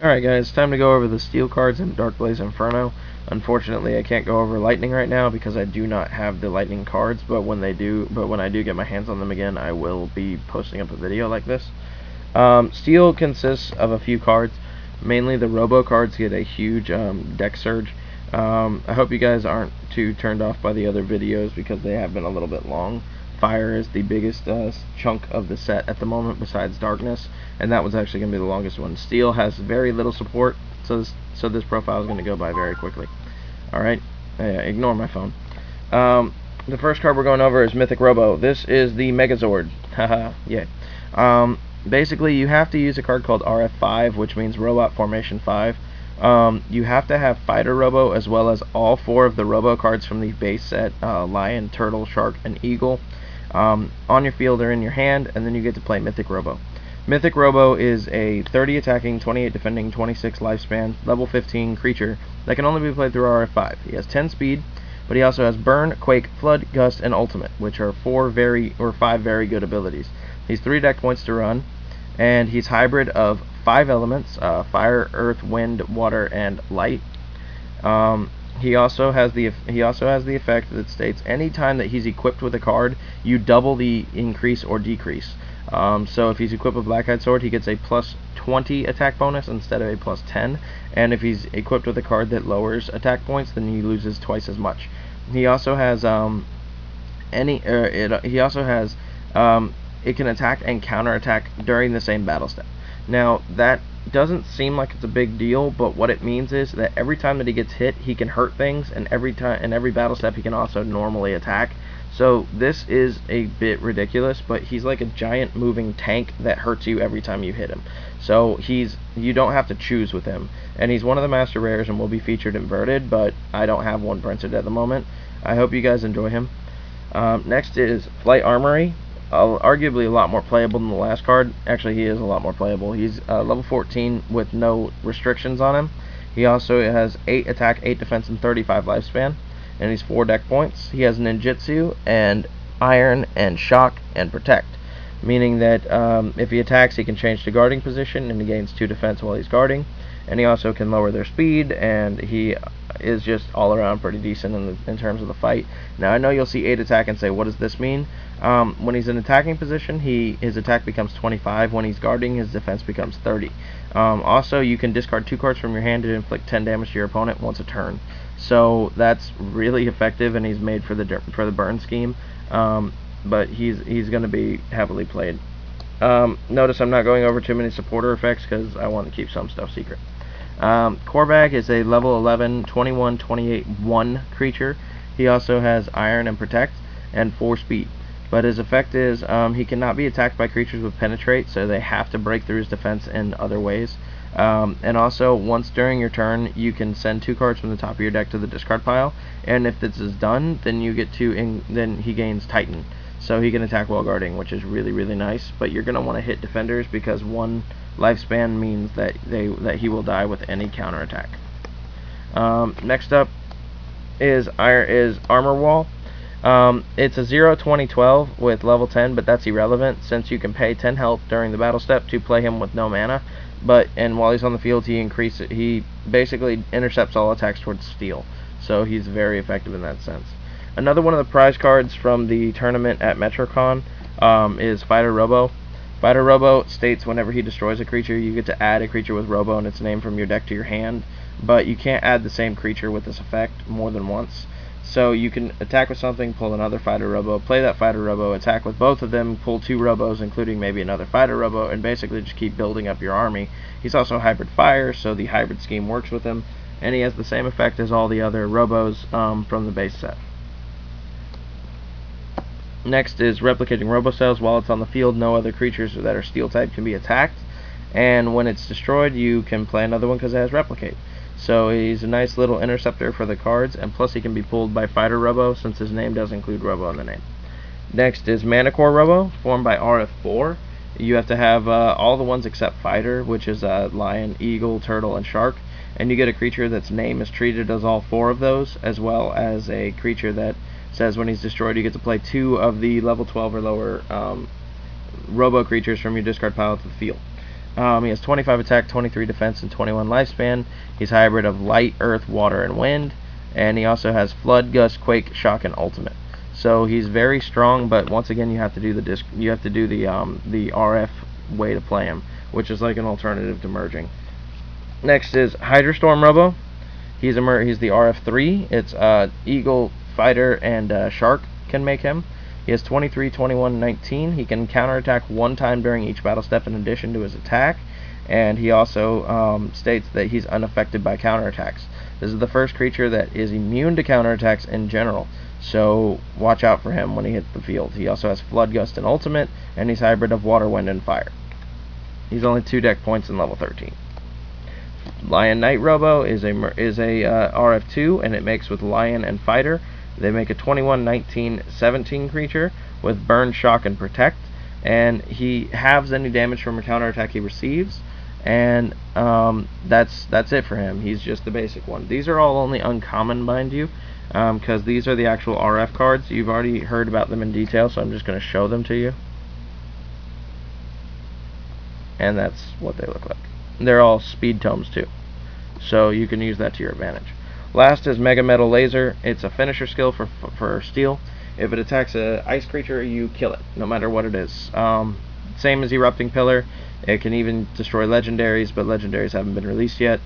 Alright guys, time to go over the steel cards in Darkblaze Inferno. Unfortunately, I can't go over lightning right now because I do not have the lightning cards, but when I do get my hands on them again, I will be posting up a video like this. Steel consists of a few cards. Mainly the Robo cards get a huge deck surge. I hope you guys aren't too turned off by the other videos because they have been a little bit long. Fire is the biggest chunk of the set at the moment besides darkness, and that was actually going to be the longest one. Steel has very little support, so this profile is going to go by very quickly. Alright, ignore my phone. The first card we're going over is Mythic Robo. This is the Megazord. Haha, yeah. Basically, you have to use a card called RF5, which means Robot Formation 5. You have to have Fighter Robo as well as all 4 of the Robo cards from the base set, Lion, Turtle, Shark, and Eagle, on your field or in your hand, and then you get to play Mythic Robo. Mythic Robo is a 30 attacking, 28 defending, 26 lifespan, level 15 creature that can only be played through RF5. He has 10 speed, but he also has Burn, Quake, Flood, Gust, and Ultimate, which are 5 very good abilities. He's 3 deck points to run, and he's hybrid of 5 elements: fire, earth, wind, water, and light. He also has the effect that states any time that he's equipped with a card, you double the increase or decrease. So if he's equipped with Black-Eyed Sword, he gets a plus 20 attack bonus instead of a plus 10, and if he's equipped with a card that lowers attack points, then he loses twice as much. He also has it can attack and counterattack during the same battle step. Now, that doesn't seem like it's a big deal, but what it means is that every time that he gets hit, he can hurt things, and every battle step he can also normally attack. So this is a bit ridiculous, but he's like a giant moving tank that hurts you every time you hit him. So you don't have to choose with him, and he's one of the master rares and will be featured inverted, but I don't have one printed at the moment. I hope you guys enjoy him. Next is Flight Armory. Arguably a lot more playable than the last card. Actually, he is a lot more playable. He's level 14 with no restrictions on him. He also has 8 attack, 8 defense, and 35 lifespan, and he's 4 deck points. He has ninjutsu and iron and shock and protect, meaning that if he attacks, he can change to guarding position and he gains 2 defense while he's guarding, and he also can lower their speed, and he is just all around pretty decent in terms of the fight. Now, I know you'll see 8 attack and say, what does this mean? When he's in attacking position, his attack becomes 25. When he's guarding, his defense becomes 30. Also, you can discard 2 cards from your hand to inflict 10 damage to your opponent once a turn. So that's really effective, and he's made for the burn scheme. But he's going to be heavily played. Notice I'm not going over too many supporter effects because I want to keep some stuff secret. Korbag is a level 11, 21, 28, 1 creature. He also has Iron and Protect and 4 speed. But his effect is he cannot be attacked by creatures with Penetrate, so they have to break through his defense in other ways. And also, once during your turn, you can send 2 cards from the top of your deck to the discard pile, and if this is done, then then he gains Titan. So he can attack while guarding, which is really, really nice. But you're going to want to hit defenders because 1 lifespan means that he will die with any counterattack. Next up is Armor Wall. It's a 0-20-12 with level 10, but that's irrelevant since you can pay 10 health during the battle step to play him with no mana. And while he's on the field, he basically intercepts all attacks towards steel. So he's very effective in that sense. Another one of the prize cards from the tournament at Metrocon is Fighter Robo. Fighter Robo states whenever he destroys a creature, you get to add a creature with Robo and its name from your deck to your hand, but you can't add the same creature with this effect more than once. So you can attack with something, pull another Fighter Robo, play that Fighter Robo, attack with both of them, pull 2 Robos, including maybe another Fighter Robo, and basically just keep building up your army. He's also Hybrid Fire, so the hybrid scheme works with him, and he has the same effect as all the other Robos from the base set. Next is Replicating Robo Cells. While it's on the field, no other creatures that are Steel type can be attacked, and when it's destroyed, you can play another one because it has Replicate. So he's a nice little interceptor for the cards, and plus he can be pulled by Fighter Robo since his name does include Robo in the name. Next is Manicore Robo, formed by RF4. You have to have all the ones except Fighter, which is Lion, Eagle, Turtle, and Shark, and you get a creature that's name is treated as all 4 of those, as well as a creature that says when he's destroyed you get to play 2 of the level 12 or lower Robo creatures from your discard pile to the field. He has 25 attack, 23 defense, and 21 lifespan. He's hybrid of light, earth, water, and wind. And he also has flood, gust, quake, shock, and ultimate. So he's very strong, but once again, you have to do the RF way to play him, which is like an alternative to merging. Next is Hydrastorm Robo. He's the RF3. It's Eagle, Fighter, and Shark can make him. He has 23, 21, 19. He can counterattack one time during each battle step in addition to his attack. And he also states that he's unaffected by counterattacks. This is the first creature that is immune to counterattacks in general, so watch out for him when he hits the field. He also has Flood, Gust, and Ultimate, and he's hybrid of Water, Wind, and Fire. He's only 2 deck points in level 13. Lion Knight Robo is a RF2, and it makes with Lion and Fighter. They make a 21, 19, 17 creature with Burn, Shock, and Protect, and he halves any damage from a counterattack he receives, and that's it for him. He's just the basic one. These are all only uncommon, mind you, because these are the actual RF cards. You've already heard about them in detail, so I'm just going to show them to you. And that's what they look like. They're all speed tomes too, so you can use that to your advantage. Last is Mega Metal Laser. It's a finisher skill for steel. If it attacks an ice creature, you kill it, no matter what it is. Same as Erupting Pillar. It can even destroy legendaries, but legendaries haven't been released yet.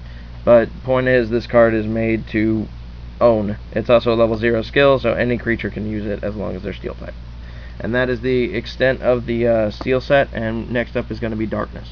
But point is, this card is made to own. It's also a level 0 skill, so any creature can use it as long as they're steel type. And that is the extent of the steel set, and next up is going to be Darkness.